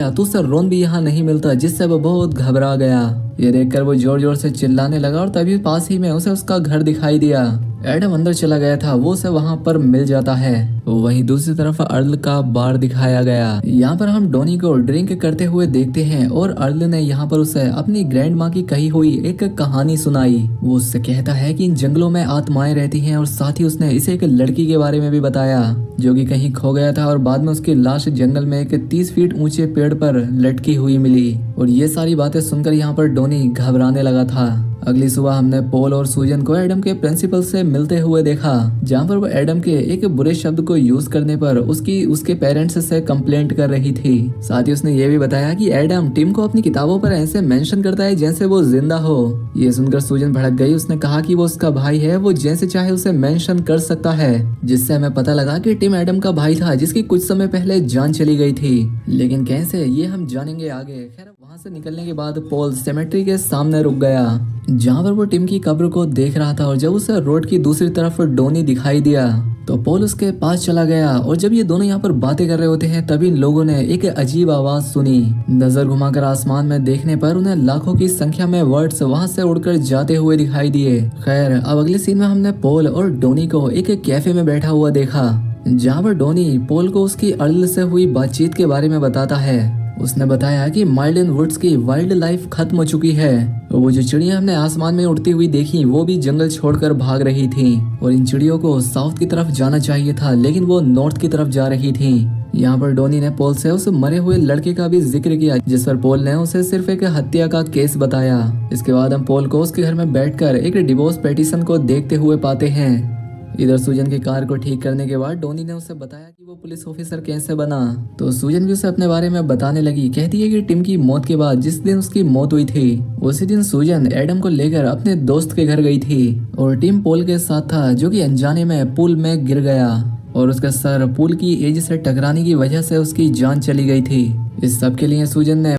तो उसे रोन भी यहाँ नहीं मिलता, जिससे वो बहुत घबरा गया। ये देखकर वो जोर जोर से चिल्लाने लगा और तभी पास ही में उसे उसका घर दिखाई दिया। एडम अंदर चला गया था, वो उसे वहाँ पर मिल जाता है। वहीं दूसरी तरफ अर्ल का बार दिखाया गया। यहाँ पर हम डॉनी को ड्रिंक करते हुए देखते हैं और अर्ल ने यहाँ पर उसे अपनी ग्रैंड माँ की कही हुई एक कहानी सुनाई। वो उससे कहता है कि इन जंगलों में आत्माएं रहती हैं और साथ ही उसने इसे एक लड़की के बारे में भी बताया जो कि कहीं खो गया था और बाद में उसकी लाश जंगल में एक 30 फीट ऊंचे पेड़ पर लटकी हुई मिली। और ये सारी बातें सुनकर यहाँ पर डॉनी घबराने लगा था। अगली सुबह हमने पॉल और सूजन को एडम के प्रिंसिपल से मिलते हुए देखा, जहाँ पर वो एडम के एक बुरे शब्द को यूज करने पर उसके पेरेंट्स से कंप्लेंट कर रही थी। साथ ही उसने ये भी बताया कि एडम टिम को अपनी किताबों पर ऐसे मेंशन करता है जैसे वो जिंदा हो। ये सुनकर सूजन भड़क गई। उसने कहा कि वो उसका भाई है, वो जैसे चाहे उसे मेंशन कर सकता है, जिससे हमें पता लगा कि टिम एडम का भाई था जिसकी कुछ समय पहले जान चली गई थी। लेकिन कैसे, ये हम जानेंगे आगे। खैर, वहाँ से निकलने के बाद पॉल सेमेट्री के सामने रुक गया, जहाँ पर वो टिम की कब्र को देख रहा था। और जब उसे रोड की दूसरी तरफ डॉनी दिखाई दिया तो पॉल उसके पास चला गया। और जब ये दोनों यहाँ पर बातें कर रहे होते हैं तभी इन लोगों ने एक अजीब आवाज सुनी। नजर घुमाकर आसमान में देखने पर उन्हें लाखों की संख्या में वर्ड्स वहाँ से उड़कर जाते हुए दिखाई दिए। खैर, अब अगले सीन में हमने पॉल और डॉनी को एक कैफे में बैठा हुआ देखा, जहाँ पर डॉनी पॉल को उसकी अर्ल से हुई बातचीत के बारे में बताता है। उसने बताया कि माइल्डन वुड्स की वाइल्ड लाइफ खत्म हो चुकी है। वो जो चिड़िया हमने आसमान में उड़ती हुई देखी वो भी जंगल छोड़कर भाग रही थी और इन चिड़ियों को साउथ की तरफ जाना चाहिए था, लेकिन वो नॉर्थ की तरफ जा रही थी। यहाँ पर डॉनी ने पॉल से उस मरे हुए लड़के का भी जिक्र किया, जिस पर पॉल ने उसे सिर्फ एक हत्या का केस बताया। इसके बाद हम पॉल को उसके घर में बैठकर एक डिवोर्स पिटीशन को देखते हुए पाते हैं। इधर सूजन की कार को ठीक करने के बाद डॉनी ने उसे बताया कि वो पुलिस ऑफिसर कैसे बना। तो सूजन भी उसे अपने बारे में बताने लगी। कहती है कि टिम की मौत के बाद जिस दिन उसकी मौत हुई थी उसी दिन सूजन एडम को लेकर अपने दोस्त के घर गई थी और टिम पॉल के साथ था, जो कि अनजाने में पूल में गिर गया और उसका सर पूल की एज से टकराने की वजह से उसकी जान चली गई थी। इस सब के लिए सूजन ने